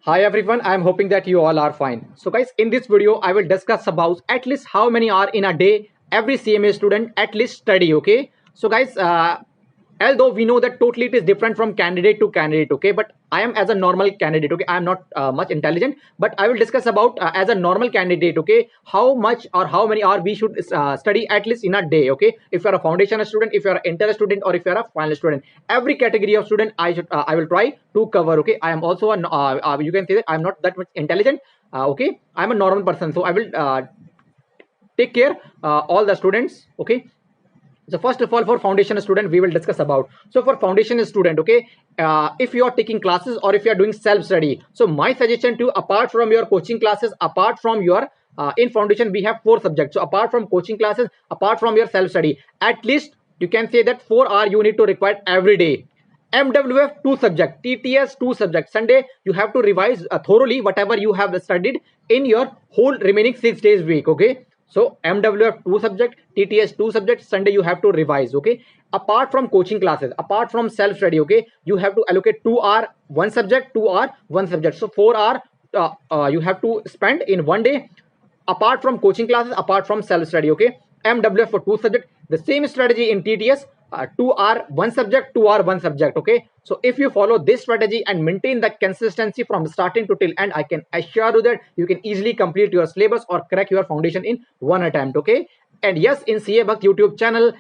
Hi everyone, I am hoping that you all are fine. So guys, in this video, I will discuss about at least how many hours in a day every CMA student at least study, okay? So guys, although we know that totally it is different from candidate to candidate, okay? But I am as a normal candidate, okay? I am not much intelligent, but I will discuss about as a normal candidate, okay? How much or how many hours we should study at least in a day, okay? If you are a foundation student, if you are an inter student, or if you are a final student, every category of student I will try to cover, okay? I am also you can say that I am not that much intelligent, okay? I am a normal person, so I will take care all the students, okay? So first of all, for foundation student we will discuss about. So for foundation student, okay, if you are taking classes or if you are doing self study, so my suggestion to, apart from your coaching classes, apart from your in foundation we have 4 subjects, so apart from coaching classes, apart from your self study, at least you can say that 4 hours you need to require every day. MWF 2 subject, TTS 2 subject. Sunday you have to revise thoroughly whatever you have studied in your whole remaining 6 days week, okay? So MWF 2 subject, TTS 2 subject, Sunday you have to revise, okay? Apart from coaching classes, apart from self study, okay, you have to allocate 2 hour one subject, 2 hour one subject, so 4 hour you have to spend in one day, apart from coaching classes, apart from self study, okay? MWF for 2 subject, the same strategy in TTS, 2 hour one subject, 2 hour one subject, okay? So if you follow this strategy and maintain the consistency from starting to till end, I can assure you that you can easily complete your syllabus or crack your foundation in one attempt, okay? And yes, in CA Bhakt YouTube channel,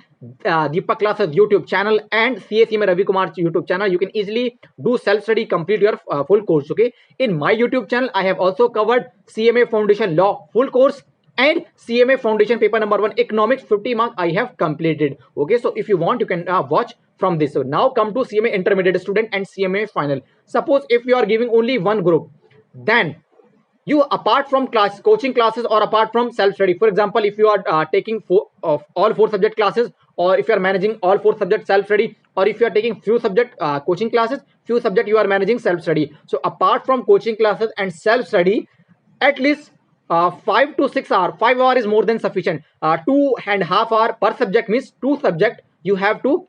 Deepak Classes YouTube channel, and CA Ravi Kumar YouTube channel, you can easily do self study, complete your full course, okay? In my YouTube channel, I have also covered CMA Foundation Law full course and CMA Foundation paper number 1 economics 50 marks I have completed, okay? So if you want, you can watch from this. So now come to CMA intermediate student and CMA final. Suppose if you are giving only one group, then you, apart from coaching classes or apart from self study, for example, if you are taking all 4 subject classes, or if you are managing all 4 subject self study, or if you are taking few subject coaching classes, few subject you are managing self study, so apart from coaching classes and self study, at least 5 to 6 hours, 5 hours is more than sufficient. 2.5 hours per subject means 2 subject you have to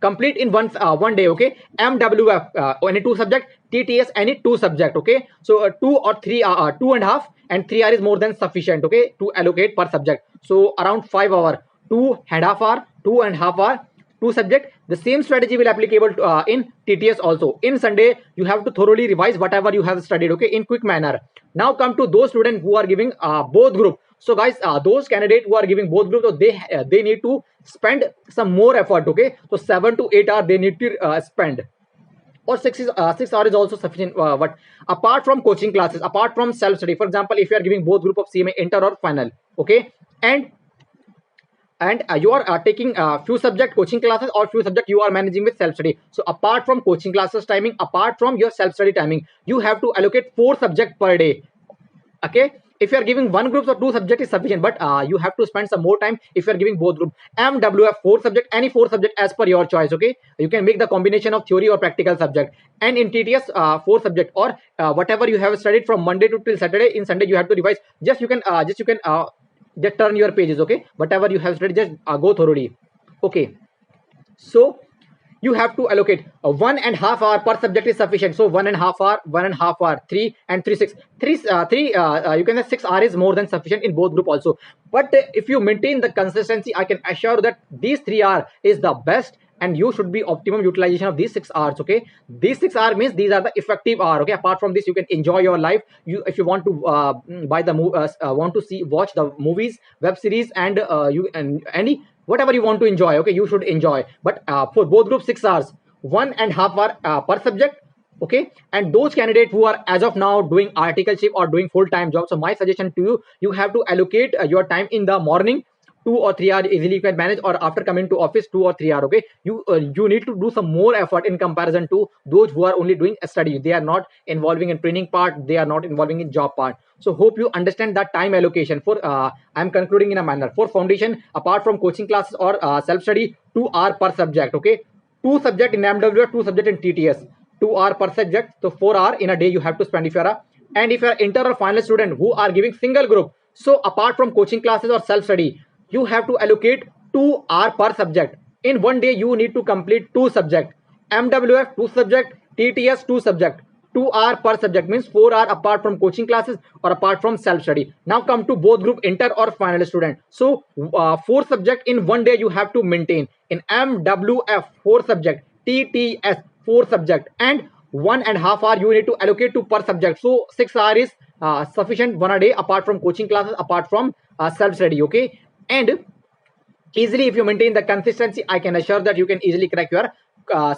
complete in one day, okay? MWF any 2 subject, TTS any 2 subject, okay? So 2 or 3 2.5 and 3 hours is more than sufficient, okay, to allocate per subject. So around 5 hours, 2.5 hours, 2.5 hours, 2 subject. The same strategy will applicable to, in TTS also. In Sunday you have to thoroughly revise whatever you have studied, okay, in quick manner. Now come to those students who are giving both group. So guys, those candidates who are giving both groups, so they need to spend some more effort, okay? So 7 to 8 hours they need to spend, or 6 hours is also sufficient. But apart from coaching classes, apart from self study, for example, if you are giving both group of CMA inter or final, okay, and you are taking few subject coaching classes or few subject you are managing with self study, so apart from coaching classes timing, apart from your self study timing, you have to allocate 4 subject per day, okay? If you are giving one group or 2 subject is sufficient, but you have to spend some more time if you are giving both group. MWF 4 subject, any 4 subject as per your choice, okay? You can make the combination of theory or practical subject. And in TTS 4 subject, or whatever you have studied from Monday to till Saturday, in Sunday you have to revise. Just you can just turn your pages, okay? Whatever you have studied, just go thoroughly, okay? So you have to allocate 1.5 hours per subject is sufficient. So 1.5 hours, 1.5 hours, 3 and 3 6, 3 you can say 6 hours is more than sufficient in both group also. But if you maintain the consistency, I can assure that these 3 hours is the best, and you should be optimum utilization of these 6 hours, okay? These 6 hours means these are the effective hour, okay? Apart from this, you can enjoy your life. You, if you want to buy the want to watch the movies, web series, and you and any whatever you want to enjoy, okay, you should enjoy. But for both groups, 6 hours, 1.5 hour per subject, okay? And those candidates who are as of now doing articleship or doing full-time job, so my suggestion to you, you have to allocate your time in the morning, 2 or 3 hours easily you can manage, or after coming to office 2 or 3 hours, okay? You need to do some more effort in comparison to those who are only doing a study. They are not involving in training part, they are not involving in job part. So hope you understand that time allocation. For I'm concluding in a manner. For foundation, apart from coaching classes or self study, 2 hours per subject, okay? 2 subject in MW, 2 subject in TTS, 2 hours per subject, so 4 hours in a day you have to spend if you are a, and if you are inter or final student who are giving single group, so apart from coaching classes or self study, you have to allocate 2 hours per subject. In one day you need to complete 2 subject. MWF 2 subject, TTS 2 subject. 2 hour per subject, means 4 hour apart from coaching classes or apart from self study. Now come to both group inter or final student. So 4 subject in one day you have to maintain. In MWF 4 subject, TTS 4 subject, and 1.5 hour you need to allocate to per subject. So 6 hour is sufficient one a day apart from coaching classes, apart from self study. Okay, and easily if you maintain the consistency, I can assure that you can easily crack your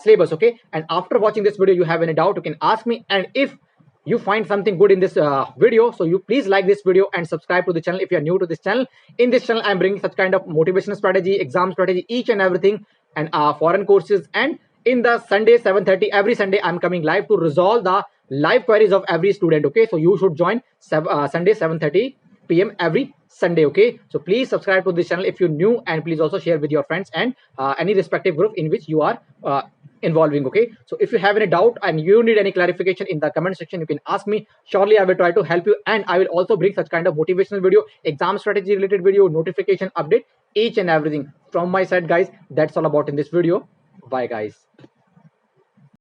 syllabus. Okay, and after watching this video you have any doubt, you can ask me, and if you find something good in this video, so you please like this video and subscribe to the channel if you are new to this channel. In this channel I'm bringing such kind of motivational strategy, exam strategy, each and everything, and foreign courses. And in the Sunday 7:30, every Sunday I'm coming live to resolve the live queries of every student. Okay, so you should join Sunday 7:30 p.m. every Sunday. Okay, so please subscribe to this channel if you're new, and please also share with your friends and any respective group in which you are involving. Okay, so if you have any doubt and you need any clarification in the comment section, you can ask me. Surely I will try to help you, and I will also bring such kind of motivational video, exam strategy related video, notification update, each and everything from my side, guys. That's all about in this video. Bye guys.